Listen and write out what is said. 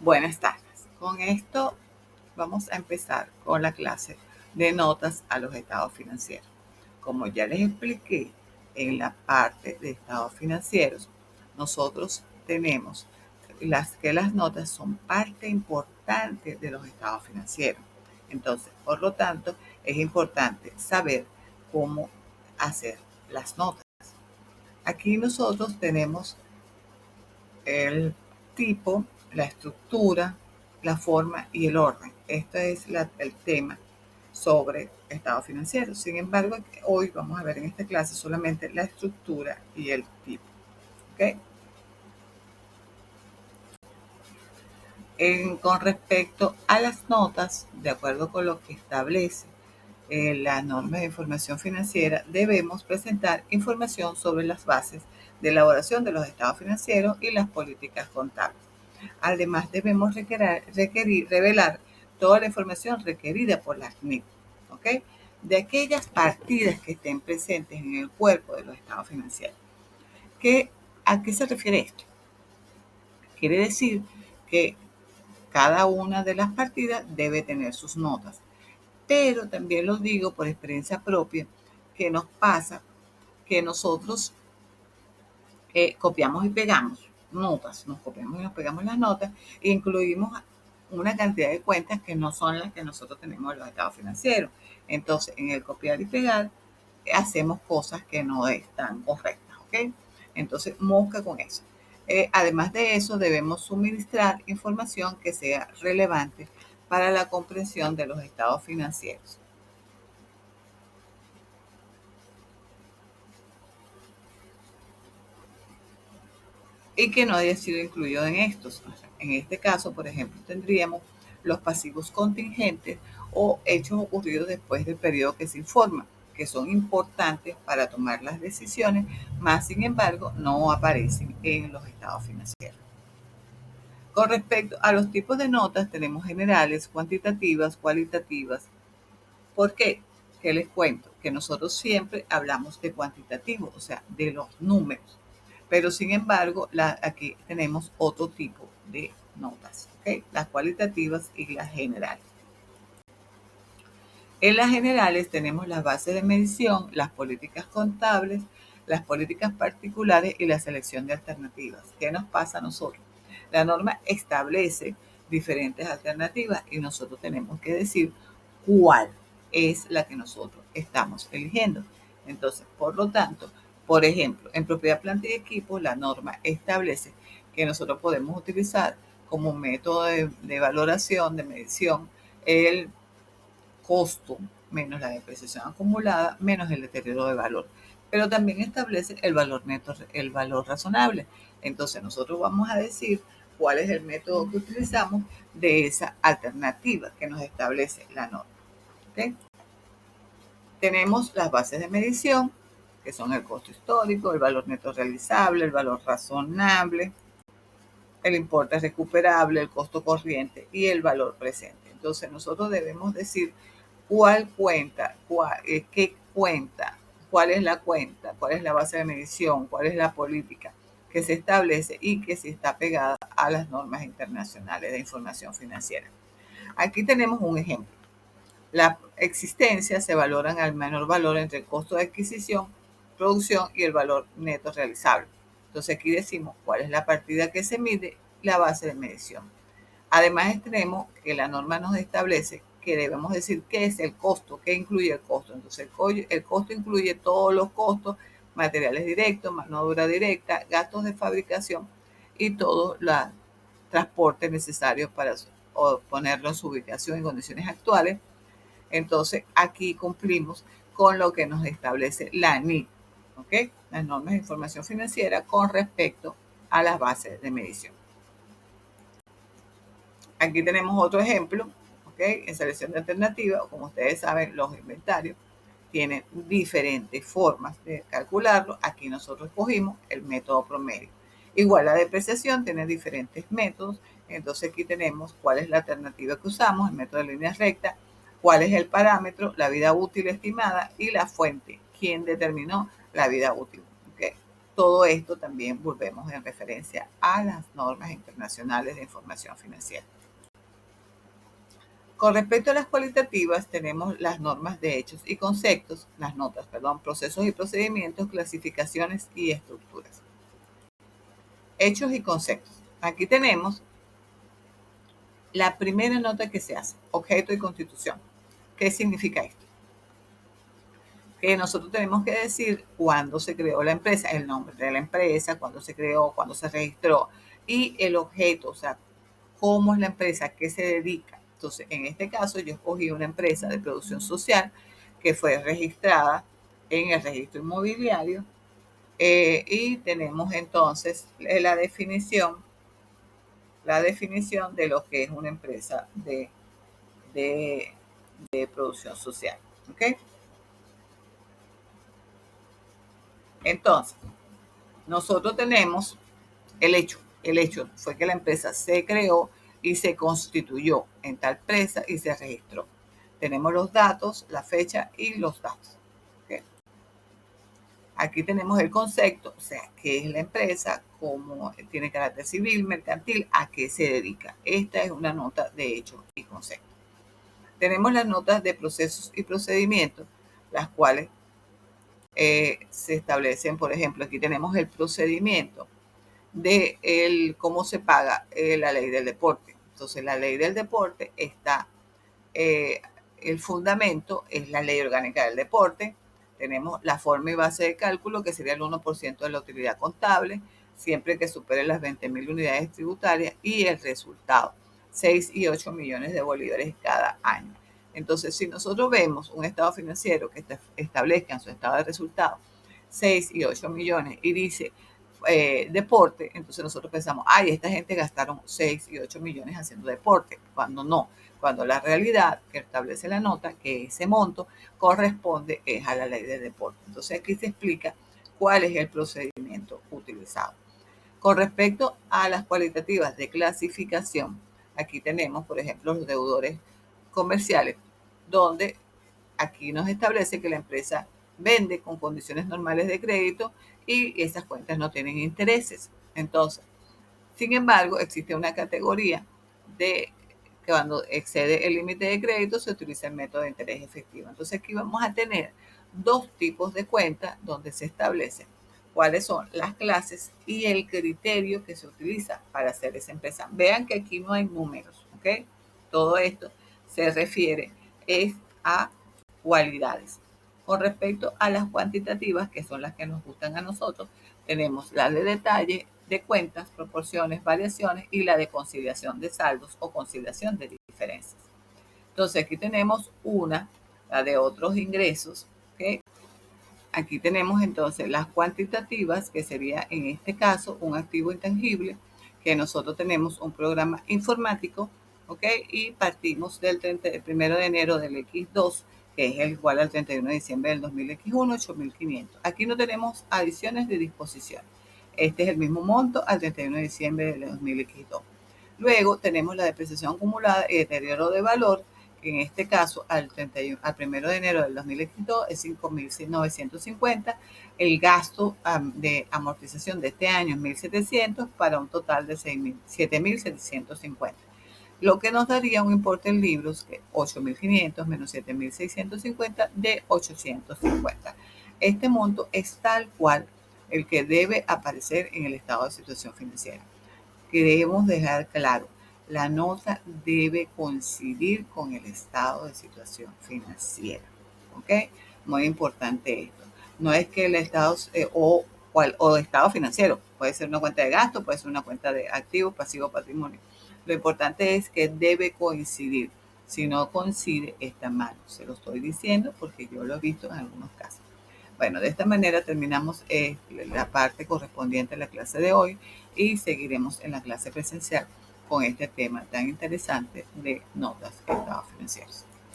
Buenas tardes. Con esto vamos a empezar con la clase de notas a los estados financieros. Como ya les expliqué en la parte de estados financieros, nosotros tenemos las notas son parte importante de los estados financieros. Entonces, por lo tanto, es importante saber cómo hacer las notas. Aquí nosotros tenemos el tipo, la estructura, la forma y el orden. Este es el tema sobre estado financiero. Sin embargo, hoy vamos a ver en esta clase solamente la estructura y el tipo. ¿Okay? Con respecto a las notas, de acuerdo con lo que establece la norma de información financiera, debemos presentar información sobre las bases de elaboración de los estados financieros y las políticas contables. Además, debemos revelar toda la información requerida por la CNIC, ¿ok? De aquellas partidas que estén presentes en el cuerpo de los estados financieros. ¿A qué se refiere esto? Quiere decir que cada una de las partidas debe tener sus notas. Pero también lo digo por experiencia propia, que nos pasa que nosotros copiamos y pegamos notas, nos copiamos y nos pegamos las notas e incluimos una cantidad de cuentas que no son las que nosotros tenemos en los estados financieros. Entonces, en el copiar y pegar, hacemos cosas que no están correctas, ¿ok? Entonces, mosca con eso. Además de eso, debemos suministrar información que sea relevante para la comprensión de los estados financieros. Y que no haya sido incluido en estos. En este caso, por ejemplo, tendríamos los pasivos contingentes o hechos ocurridos después del periodo que se informa, que son importantes para tomar las decisiones, más sin embargo no aparecen en los estados financieros. Con respecto a los tipos de notas, tenemos generales, cuantitativas, cualitativas. ¿Por qué? ¿Qué les cuento? Que nosotros siempre hablamos de cuantitativo, o sea, de los números. Pero sin embargo, aquí tenemos otro tipo de notas, ¿ok? Las cualitativas y las generales. En las generales tenemos las bases de medición, las políticas contables, las políticas particulares y la selección de alternativas. ¿Qué nos pasa a nosotros? La norma establece diferentes alternativas y nosotros tenemos que decir cuál es la que nosotros estamos eligiendo. Entonces, por lo tanto, por ejemplo, en propiedad, planta y equipo, la norma establece que nosotros podemos utilizar como método de valoración, de medición, el costo menos la depreciación acumulada menos el deterioro de valor. Pero también establece el valor neto, el valor razonable. Entonces nosotros vamos a decir cuál es el método que utilizamos de esa alternativa que nos establece la norma. ¿Okay? Tenemos las bases de medición, que son el costo histórico, el valor neto realizable, el valor razonable, el importe recuperable, el costo corriente y el valor presente. Entonces nosotros debemos decir cuál cuenta, qué cuenta, cuál es la cuenta, cuál es la base de medición, cuál es la política que se establece y que sí está pegada a las normas internacionales de información financiera. Aquí tenemos un ejemplo. Las existencias se valoran al menor valor entre el costo de adquisición, producción y el valor neto realizable. Entonces aquí decimos cuál es la partida que se mide, la base de medición. Además tenemos que la norma nos establece que debemos decir qué es el costo, qué incluye el costo. Entonces el costo incluye todos los costos, materiales directos, mano de obra directa, gastos de fabricación y todos los transportes necesarios para ponerlo en su ubicación en condiciones actuales. Entonces aquí cumplimos con lo que nos establece la NIC, ¿ok? Las normas de información financiera con respecto a las bases de medición. Aquí tenemos otro ejemplo, ¿ok? En selección de alternativas, como ustedes saben, los inventarios tienen diferentes formas de calcularlo. Aquí nosotros escogimos el método promedio. Igual la depreciación tiene diferentes métodos. Entonces aquí tenemos cuál es la alternativa que usamos, el método de línea recta, cuál es el parámetro, la vida útil estimada y la fuente, quién determinó la vida útil. ¿Okay? todo esto también volvemos en referencia a las normas internacionales de información financiera. Con respecto a las cualitativas, tenemos las normas de hechos y conceptos, las notas, procesos y procedimientos, clasificaciones y estructuras. Hechos y conceptos. Aquí tenemos la primera nota que se hace, objeto y constitución. ¿Qué significa esto? Que nosotros tenemos que decir cuándo se creó la empresa, el nombre de la empresa, cuándo se creó, cuándo se registró y el objeto, o sea, cómo es la empresa, a qué se dedica. Entonces, en este caso, yo escogí una empresa de producción social que fue registrada en el registro inmobiliario y tenemos entonces la definición de lo que es una empresa de producción social. ¿Ok? Entonces, nosotros tenemos el hecho. El hecho fue que la empresa se creó y se constituyó en tal empresa y se registró. Tenemos los datos, la fecha y los datos. ¿Okay? Aquí tenemos el concepto, o sea, qué es la empresa, cómo tiene carácter civil, mercantil, a qué se dedica. Esta es una nota de hecho y concepto. Tenemos las notas de procesos y procedimientos, las cuales se establecen, por ejemplo, aquí tenemos el procedimiento de cómo se paga la ley del deporte. Entonces, la ley del deporte está, el fundamento es la ley orgánica del deporte. Tenemos la forma y base de cálculo, que sería el 1% de la utilidad contable, siempre que supere las 20.000 unidades tributarias, y el resultado, 6 y 8 millones de bolívares cada año. Entonces, si nosotros vemos un estado financiero que establezca en su estado de resultado 6 y 8 millones y dice deporte, entonces nosotros pensamos, ay, esta gente gastaron 6 y 8 millones haciendo deporte, cuando no, cuando la realidad que establece la nota, que ese monto corresponde es a la ley de deporte. Entonces aquí se explica cuál es el procedimiento utilizado. Con respecto a las cualitativas de clasificación, aquí tenemos, por ejemplo, los deudores comerciales, donde aquí nos establece que la empresa vende con condiciones normales de crédito y esas cuentas no tienen intereses. Entonces, sin embargo, existe una categoría de que cuando excede el límite de crédito se utiliza el método de interés efectivo. Entonces aquí vamos a tener dos tipos de cuentas donde se establece cuáles son las clases y el criterio que se utiliza para hacer esa empresa. Vean que aquí no hay números, ¿ok? Todo esto se refiere a cualidades. Con respecto a las cuantitativas, que son las que nos gustan a nosotros, tenemos la de detalle de cuentas, proporciones, variaciones y la de conciliación de saldos o conciliación de diferencias. Entonces aquí tenemos la de otros ingresos, ¿okay? Aquí tenemos entonces las cuantitativas, que sería en este caso un activo intangible, que nosotros tenemos un programa informático, ¿ok? Y partimos del 1 de enero del X2, que es el igual al 31 de diciembre del 2000X1, 8.500. Aquí no tenemos adiciones de disposición. Este es el mismo monto al 31 de diciembre del 2000X2. Luego tenemos la depreciación acumulada y deterioro de valor, que en este caso al 1 de enero del 2022 es 5.950. El gasto de amortización de este año es 1.700 para un total de 7.750. Lo que nos daría un importe en libros que 8.500 menos 7.650 de 850. Este monto es tal cual el que debe aparecer en el estado de situación financiera. Queremos dejar claro, la nota debe coincidir con el estado de situación financiera. ¿Ok? Muy importante esto. No es que el estado o estado financiero, puede ser una cuenta de gasto, puede ser una cuenta de activos, pasivos, patrimonio. Lo importante es que debe coincidir. Si no coincide, está mal. Se lo estoy diciendo porque yo lo he visto en algunos casos. Bueno, de esta manera terminamos la parte correspondiente a la clase de hoy y seguiremos en la clase presencial con este tema tan interesante de notas de estados financieros.